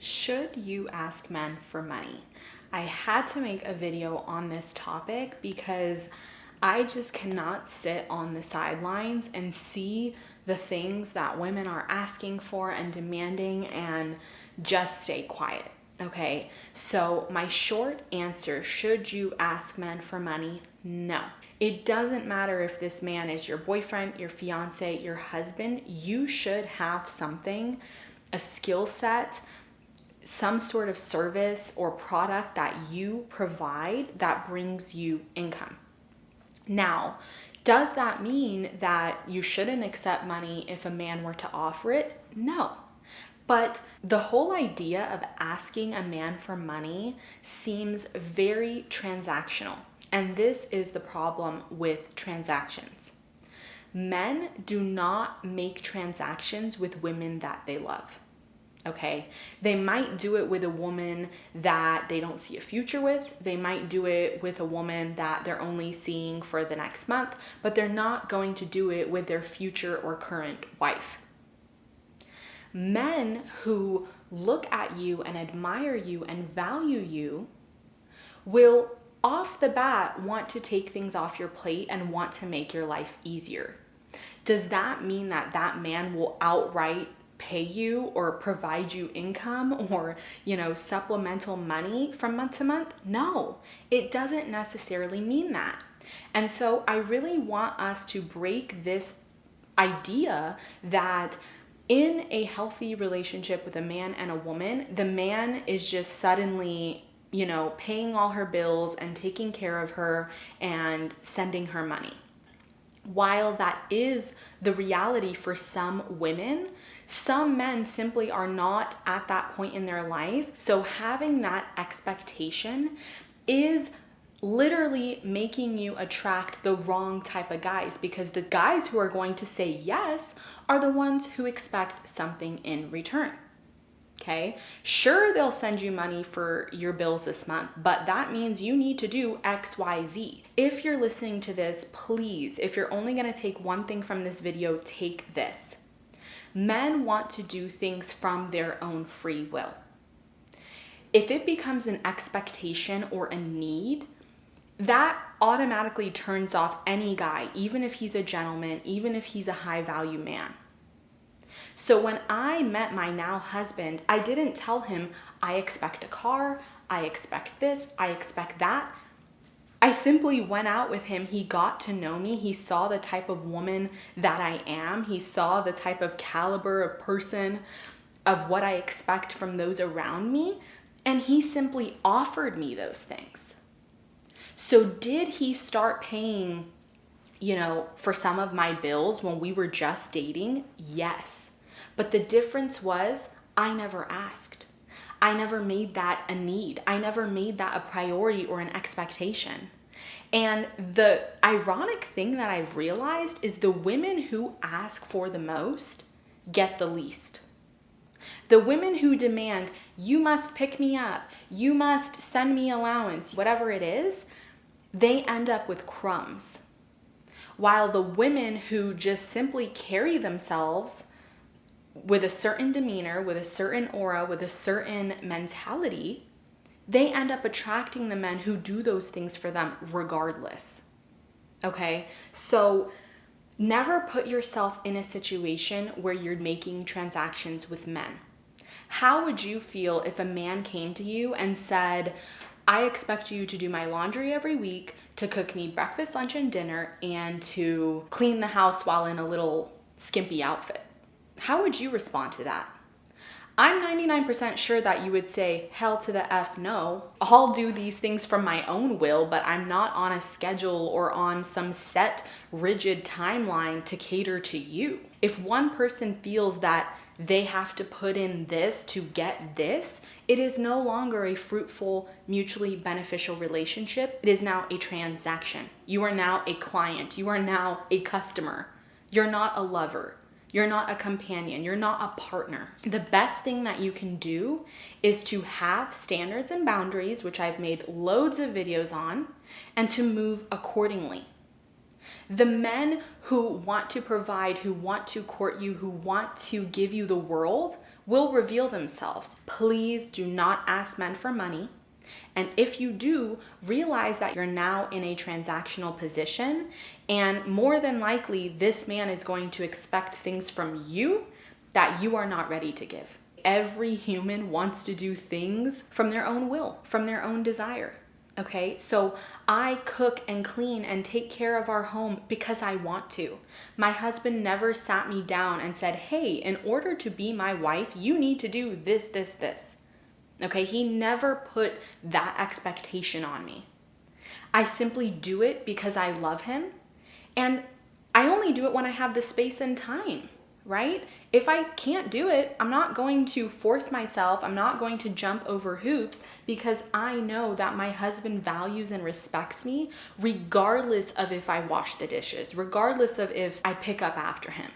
Should you ask men for money? I had to make a video on this topic because I just cannot sit on the sidelines and see the things that women are asking for and demanding and just stay quiet. Okay, so my short answer, should you ask men for money? No. It doesn't matter if this man is your boyfriend, your fiance, your husband, you should have something, a skill set, some sort of service or product that you provide that brings you income. Now, does that mean that you shouldn't accept money if a man were to offer it? No. But the whole idea of asking a man for money seems very transactional. And this is the problem with transactions. Men do not make transactions with women that they love. Okay, they might do it with a woman that they don't see a future with. They might do it with a woman that they're only seeing for the next month, but they're not going to do it with their future or current wife. Men who look at you and admire you and value you will off the bat want to take things off your plate and want to make your life easier. Does that mean that that man will outright pay you or provide you income or, supplemental money from month to month? No, it doesn't necessarily mean that. And so I really want us to break this idea that in a healthy relationship with a man and a woman, the man is just suddenly, paying all her bills and taking care of her and sending her money. While that is the reality for some women, some men simply are not at that point in their life. So having that expectation is literally making you attract the wrong type of guys, because the guys who are going to say yes are the ones who expect something in return. Okay, sure, they'll send you money for your bills this month, but that means you need to do X, Y, Z. If you're listening to this, please, if you're only going to take one thing from this video, take this. Men want to do things from their own free will. If it becomes an expectation or a need, that automatically turns off any guy, even if he's a gentleman, even if he's a high value man. So when I met my now husband, I didn't tell him, I expect a car, I expect this, I expect that. I simply went out with him. He got to know me. He saw the type of woman that I am. He saw the type of caliber of person, of what I expect from those around me. And he simply offered me those things. So did he start paying, for some of my bills when we were just dating? Yes. But the difference was I never asked. I never made that a need. I never made that a priority or an expectation. And the ironic thing that I've realized is the women who ask for the most get the least. The women who demand, you must pick me up, you must send me allowance, whatever it is, they end up with crumbs. While the women who just simply carry themselves with a certain demeanor, with a certain aura, with a certain mentality, they end up attracting the men who do those things for them regardless. Okay? So never put yourself in a situation where you're making transactions with men. How would you feel if a man came to you and said, I expect you to do my laundry every week, to cook me breakfast, lunch, and dinner, and to clean the house while in a little skimpy outfit? How would you respond to that? I'm 99% sure that you would say, hell to the F no. I'll do these things from my own will, but I'm not on a schedule or on some set, rigid timeline to cater to you. If one person feels that they have to put in this to get this, it is no longer a fruitful, mutually beneficial relationship. It is now a transaction. You are now a client. You are now a customer. You're not a lover. You're not a companion. You're not a partner. The best thing that you can do is to have standards and boundaries, which I've made loads of videos on, and to move accordingly. The men who want to provide, who want to court you, who want to give you the world will reveal themselves. Please do not ask men for money. And if you do, realize that you're now in a transactional position, and more than likely, this man is going to expect things from you that you are not ready to give. Every human wants to do things from their own will, from their own desire. Okay, so I cook and clean and take care of our home because I want to. My husband never sat me down and said, hey, in order to be my wife, you need to do this, this, this. Okay, he never put that expectation on me. I simply do it because I love him, and I only do it when I have the space and time, right? If I can't do it, I'm not going to force myself. I'm not going to jump over hoops, because I know that my husband values and respects me regardless of if I wash the dishes, regardless of if I pick up after him.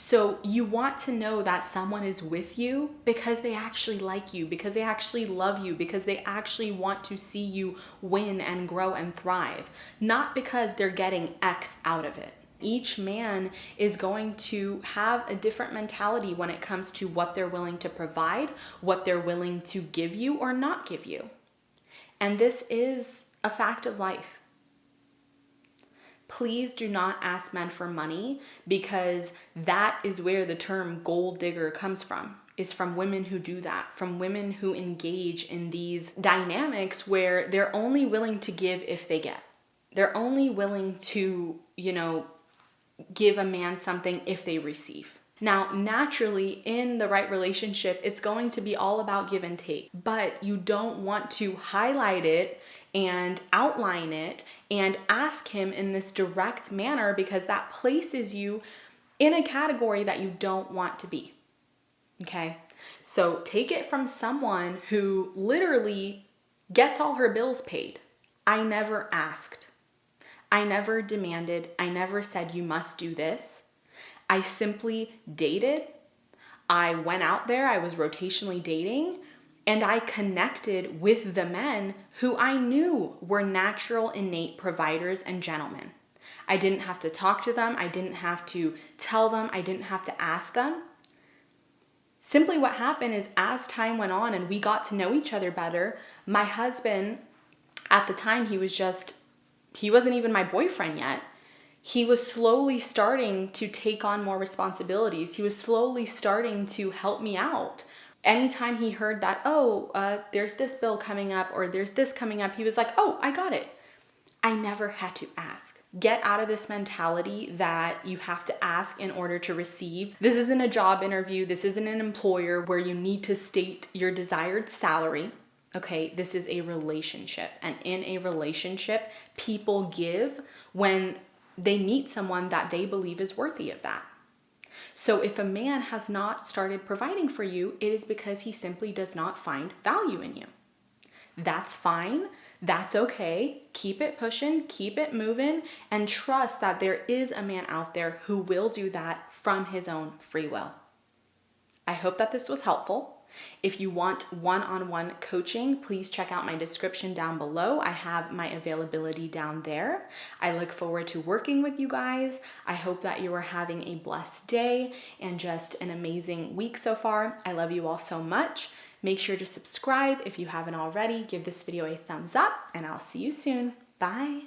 So you want to know that someone is with you because they actually like you, because they actually love you, because they actually want to see you win and grow and thrive, not because they're getting X out of it. Each man is going to have a different mentality when it comes to what they're willing to provide, what they're willing to give you or not give you. And this is a fact of life. Please do not ask men for money, because that is where the term gold digger comes from, is from women who do that, from women who engage in these dynamics where they're only willing to give if they get. They're only willing to, give a man something if they receive. Now, naturally, in the right relationship, it's going to be all about give and take, but you don't want to highlight it and outline it and ask him in this direct manner, because that places you in a category that you don't want to be. Okay? So take it from someone who literally gets all her bills paid. I never asked. I never demanded. I never said you must do this. I simply dated. I went out there. I was rotationally dating, and I connected with the men who I knew were natural, innate providers and gentlemen. I didn't have to talk to them. I didn't have to tell them. I didn't have to ask them. Simply what happened is, as time went on and we got to know each other better, my husband, at the time, he wasn't even my boyfriend yet. He was slowly starting to take on more responsibilities. He was slowly starting to help me out. Anytime he heard that, there's this bill coming up or there's this coming up, he was like, oh, I got it. I never had to ask. Get out of this mentality that you have to ask in order to receive. This isn't a job interview. This isn't an employer where you need to state your desired salary. Okay, this is a relationship. And in a relationship, people give when they meet someone that they believe is worthy of that. So if a man has not started providing for you, it is because he simply does not find value in you. That's fine. That's okay. Keep it pushing, keep it moving, and trust that there is a man out there who will do that from his own free will. I hope that this was helpful. If you want one-on-one coaching, please check out my description down below. I have my availability down there. I look forward to working with you guys. I hope that you are having a blessed day and just an amazing week so far. I love you all so much. Make sure to subscribe if you haven't already. Give this video a thumbs up, and I'll see you soon. Bye.